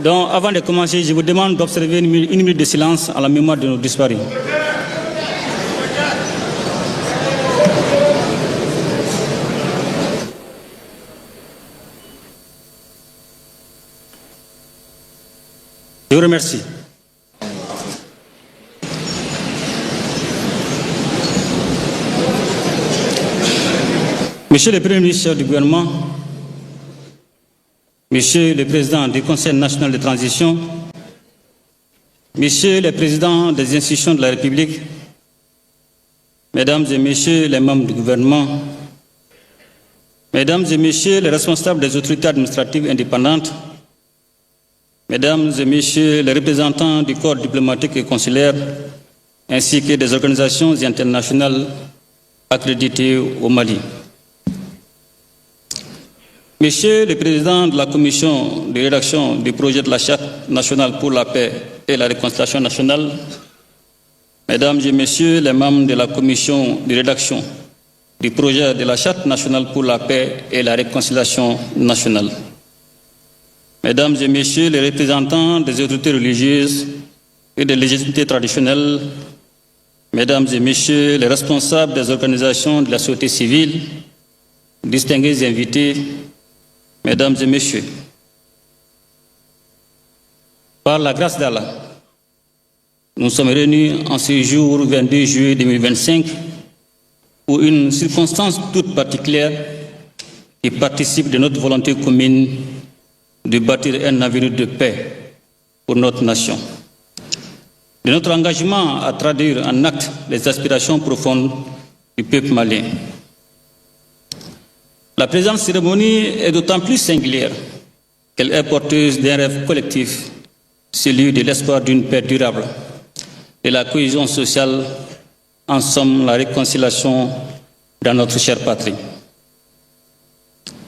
Donc, avant de commencer, je vous demande d'observer une minute de silence à la mémoire de nos disparus. Je vous remercie. Monsieur le Premier ministre du gouvernement, Monsieur le Président du Conseil national de transition, Monsieur le Président des institutions de la République, Mesdames et Messieurs les membres du gouvernement, Mesdames et Messieurs les responsables des autorités administratives indépendantes, Mesdames et Messieurs les représentants du corps diplomatique et consulaire, ainsi que des organisations internationales accréditées au Mali. Monsieur le Président de la Commission de rédaction du projet de la Charte nationale pour la paix et la réconciliation nationale, Mesdames et Messieurs les membres de la Commission de rédaction du projet de la Charte nationale pour la paix et la réconciliation nationale, Mesdames et Messieurs les représentants des autorités religieuses et des légitimités traditionnelles, Mesdames et Messieurs les responsables des organisations de la société civile, distingués invités, Mesdames et Messieurs, par la grâce d'Allah, nous sommes réunis en ce jour 22 juillet 2025 pour une circonstance toute particulière qui participe de notre volonté commune de bâtir un avenir de paix pour notre nation, de notre engagement à traduire en actes les aspirations profondes du peuple malien. La présente cérémonie est d'autant plus singulière qu'elle est porteuse d'un rêve collectif, celui de l'espoir d'une paix durable, de la cohésion sociale, en somme la réconciliation dans notre chère patrie.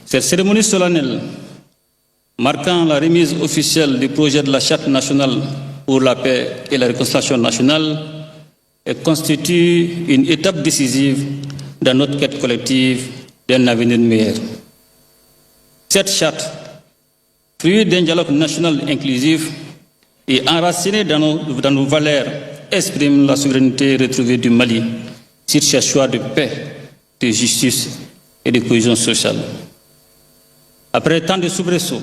Cette cérémonie solennelle, marquant la remise officielle du projet de la Charte nationale pour la paix et la réconciliation nationale, constitue une étape décisive dans notre quête collective d'un avenir meilleur. Cette charte, fruit d'un dialogue national inclusif et enracinée dans nos valeurs, exprime la souveraineté retrouvée du Mali sur ses choix de paix, de justice et de cohésion sociale. Après tant de soubresauts,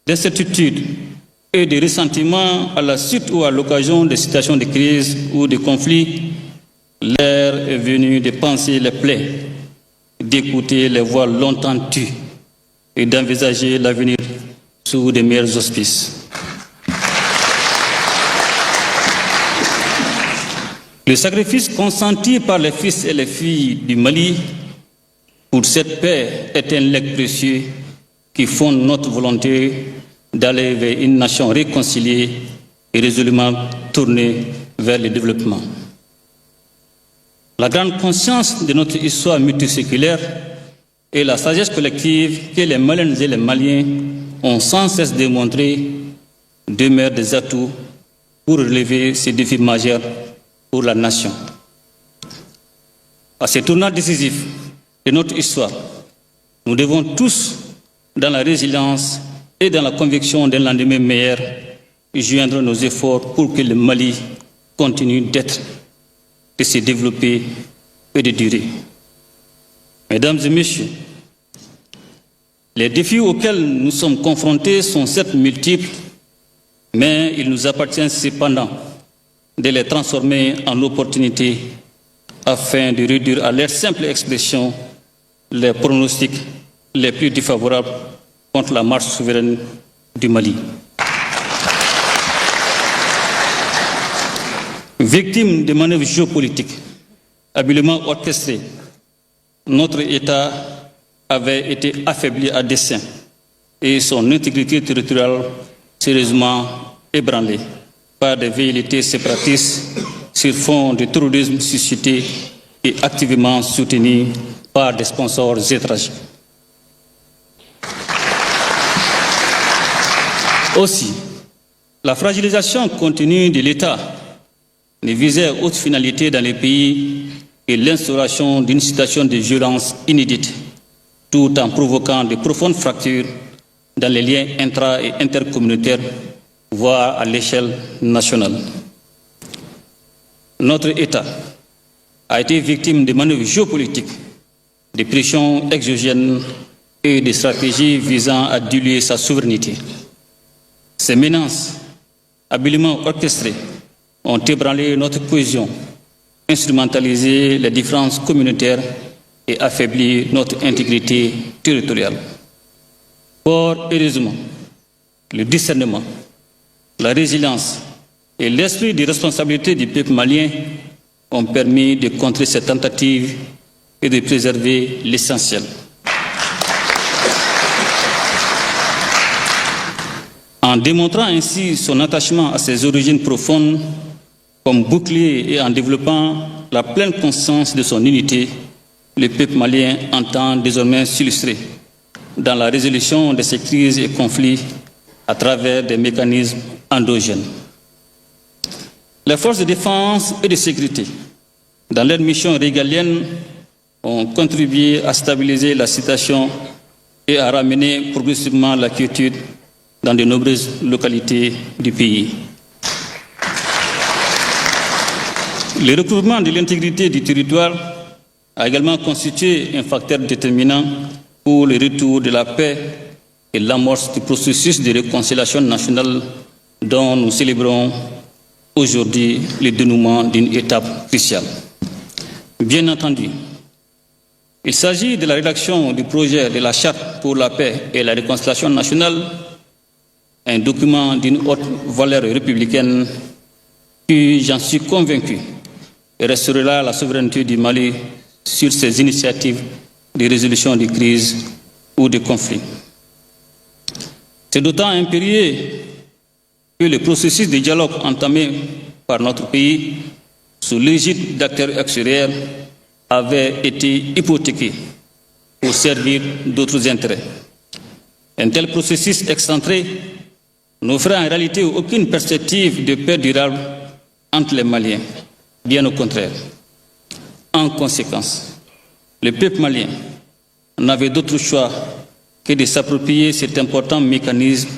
d'incertitudes et de ressentiments à la suite ou à l'occasion de situations de crise ou de conflits, l'heure est venue de penser les plaies, d'écouter les voix longtemps tues et d'envisager l'avenir sous de meilleurs auspices. Le sacrifice consenti par les fils et les filles du Mali pour cette paix est un legs précieux qui fonde notre volonté d'aller vers une nation réconciliée et résolument tournée vers le développement. La grande conscience de notre histoire multiséculaire et la sagesse collective que les Maliennes et les Maliens ont sans cesse démontré demeurent des atouts pour relever ces défis majeurs pour la nation. À ce tournant décisif de notre histoire, nous devons tous, dans la résilience et dans la conviction d'un lendemain meilleur, joindre nos efforts pour que le Mali continue d'être, de se développer et de durer. Mesdames et Messieurs, les défis auxquels nous sommes confrontés sont certes multiples, mais il nous appartient cependant de les transformer en opportunités afin de réduire à leur simple expression les pronostics les plus défavorables contre la marche souveraine du Mali. Victime de manœuvres géopolitiques habilement orchestrées, notre État avait été affaibli à dessein et son intégrité territoriale sérieusement ébranlée par des velléités séparatistes sur fond de terrorisme suscité et activement soutenu par des sponsors étrangers. Aussi, la fragilisation continue de l'État ne visait autre finalité dans les pays que l'instauration d'une situation de violence inédite, tout en provoquant de profondes fractures dans les liens intra- et intercommunautaires, voire à l'échelle nationale. Notre État a été victime de manœuvres géopolitiques, de pressions exogènes et de stratégies visant à diluer sa souveraineté. Ces menaces, habilement orchestrées, ont ébranlé notre cohésion, instrumentalisé les différences communautaires et affaibli notre intégrité territoriale. Fort heureusement, le discernement, la résilience et l'esprit de responsabilité du peuple malien ont permis de contrer ces tentatives et de préserver l'essentiel. En démontrant ainsi son attachement à ses origines profondes comme bouclier et en développant la pleine conscience de son unité, le peuple malien entend désormais s'illustrer dans la résolution de ces crises et conflits à travers des mécanismes endogènes. Les forces de défense et de sécurité, dans leur mission régalienne, ont contribué à stabiliser la situation et à ramener progressivement la quiétude dans de nombreuses localités du pays. Le recouvrement de l'intégrité du territoire a également constitué un facteur déterminant pour le retour de la paix et l'amorce du processus de réconciliation nationale dont nous célébrons aujourd'hui le dénouement d'une étape cruciale. Bien entendu, il s'agit de la rédaction du projet de la Charte pour la paix et la réconciliation nationale, un document d'une haute valeur républicaine qui, j'en suis convaincu, restaurera la souveraineté du Mali sur ses initiatives de résolution de crises ou de conflits. C'est d'autant impérieux que le processus de dialogue entamé par notre pays sous l'égide d'acteurs extérieurs avait été hypothéqué pour servir d'autres intérêts. Un tel processus excentré n'offrait en réalité aucune perspective de paix durable entre les Maliens, bien au contraire. En conséquence, le peuple malien n'avait d'autre choix que de s'approprier cet important mécanisme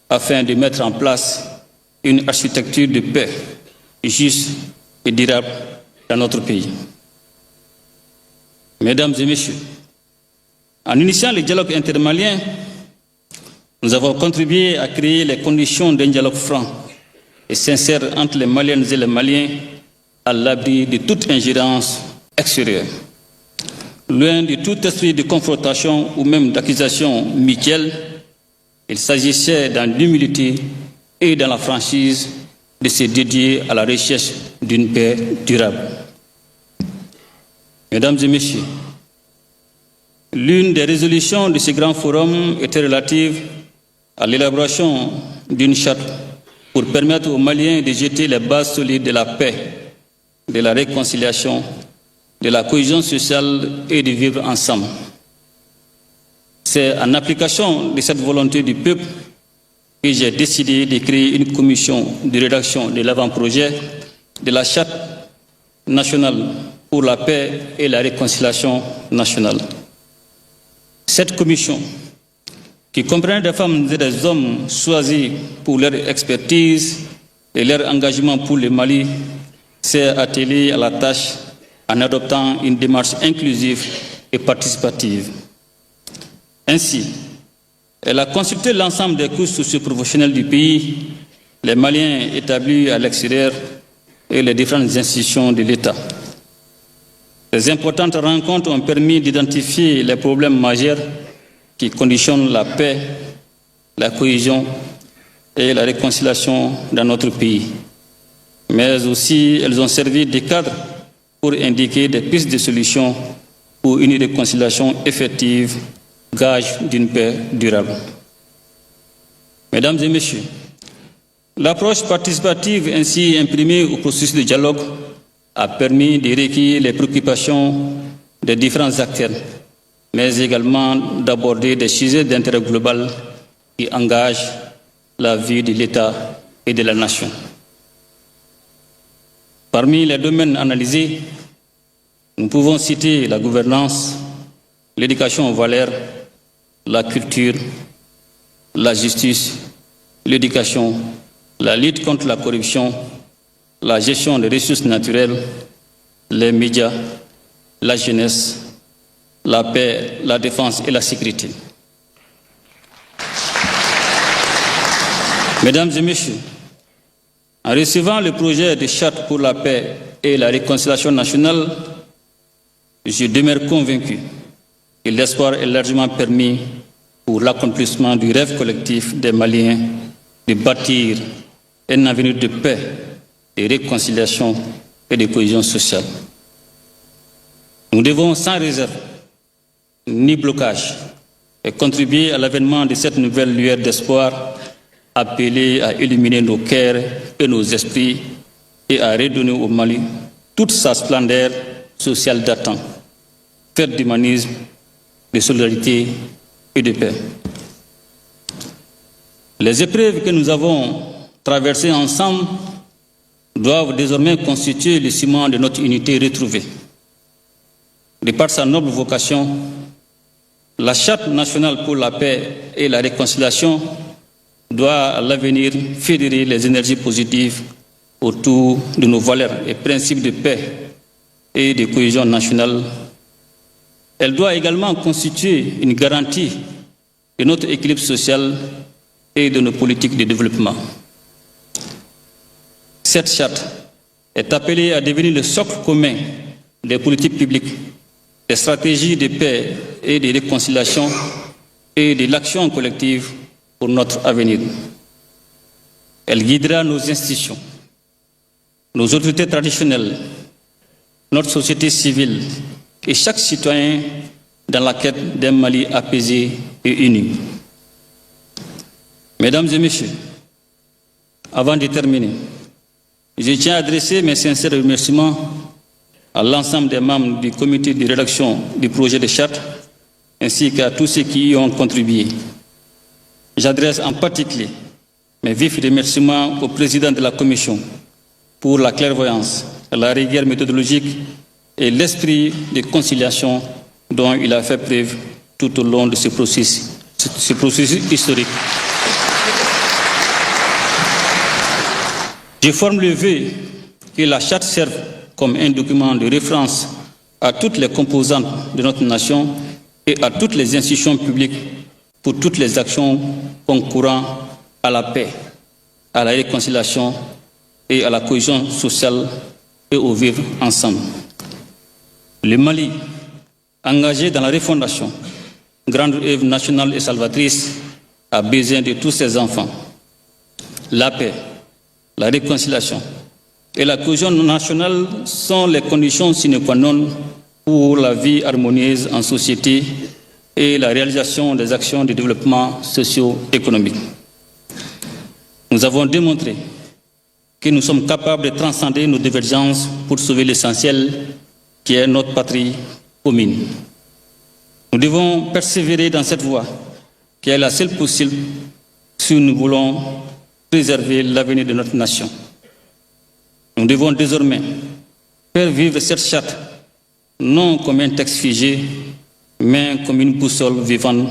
afin de mettre en place une architecture de paix juste et durable dans notre pays. Mesdames et messieurs, en initiant le dialogue intermalien, nous avons contribué à créer les conditions d'un dialogue franc et sincère entre les Maliennes et les Maliens à l'abri de toute ingérence extérieure. Loin de tout esprit de confrontation ou même d'accusation mutuelle, il s'agissait dans l'humilité et dans la franchise de se dédier à la recherche d'une paix durable. Mesdames et messieurs, l'une des résolutions de ce grand forum était relative à l'élaboration d'une charte pour permettre aux Maliens de jeter les bases solides de la paix, de la réconciliation, de la cohésion sociale et de vivre ensemble. C'est en application de cette volonté du peuple que j'ai décidé de créer une commission de rédaction de l'avant-projet de la Charte nationale pour la paix et la réconciliation nationale. Cette commission, qui comprend des femmes et des hommes choisis pour leur expertise et leur engagement pour le Mali, s'est attelée à la tâche en adoptant une démarche inclusive et participative. Ainsi, elle a consulté l'ensemble des couches socio-professionnelles du pays, les Maliens établis à l'extérieur et les différentes institutions de l'État. Ces importantes rencontres ont permis d'identifier les problèmes majeurs qui conditionnent la paix, la cohésion et la réconciliation dans notre pays. Mais aussi, elles ont servi de cadre pour indiquer des pistes de solutions pour une réconciliation effective, gage d'une paix durable. Mesdames et messieurs, l'approche participative ainsi imprimée au processus de dialogue a permis de recueillir les préoccupations des différents acteurs, mais également d'aborder des sujets d'intérêt global qui engagent la vie de l'État et de la nation. Parmi les domaines analysés, nous pouvons citer la gouvernance, l'éducation aux valeurs, la culture, la justice, l'éducation, la lutte contre la corruption, la gestion des ressources naturelles, les médias, la jeunesse, la paix, la défense et la sécurité. Mesdames et Messieurs, en recevant le projet de charte pour la paix et la réconciliation nationale, je demeure convaincu que l'espoir est largement permis pour l'accomplissement du rêve collectif des Maliens de bâtir un avenir de paix, de réconciliation et de cohésion sociale. Nous devons sans réserve ni blocage et contribuer à l'avènement de cette nouvelle lueur d'espoir appelée à illuminer nos cœurs et nos esprits et à redonner au Mali toute sa splendeur sociale d'antan, faite d'humanisme, de solidarité et de paix. Les épreuves que nous avons traversées ensemble doivent désormais constituer le ciment de notre unité retrouvée. De par sa noble vocation, la Charte nationale pour la paix et la réconciliation doit à l'avenir fédérer les énergies positives autour de nos valeurs et principes de paix et de cohésion nationale. Elle doit également constituer une garantie de notre équilibre social et de nos politiques de développement. Cette charte est appelée à devenir le socle commun des politiques publiques, des stratégies de paix et de réconciliation et de l'action collective pour notre avenir. Elle guidera nos institutions, nos autorités traditionnelles, notre société civile et chaque citoyen dans la quête d'un Mali apaisé et uni. Mesdames et Messieurs, avant de terminer, je tiens à adresser mes sincères remerciements à l'ensemble des membres du comité de rédaction du projet de charte ainsi qu'à tous ceux qui y ont contribué. J'adresse en particulier mes vifs remerciements au président de la Commission pour la clairvoyance, la rigueur méthodologique et l'esprit de conciliation dont il a fait preuve tout au long de ce processus historique. Je forme le vœu que la charte serve comme un document de référence à toutes les composantes de notre nation et à toutes les institutions publiques pour toutes les actions concourant à la paix, à la réconciliation et à la cohésion sociale et au vivre ensemble. Le Mali, engagé dans la refondation, grande œuvre nationale et salvatrice, a besoin de tous ses enfants. La paix, la réconciliation et la cohésion nationale sont les conditions sine qua non pour la vie harmonieuse en société et la réalisation des actions de développement socio-économique. Nous avons démontré que nous sommes capables de transcender nos divergences pour sauver l'essentiel qui est notre patrie commune. Nous devons persévérer dans cette voie qui est la seule possible si nous voulons préserver l'avenir de notre nation. Nous devons désormais faire vivre cette charte non comme un texte figé, mais comme une boussole vivante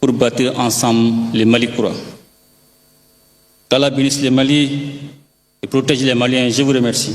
pour bâtir ensemble le Mali croix. Qu'Allah bénisse le Mali et protège les Maliens. Je vous remercie.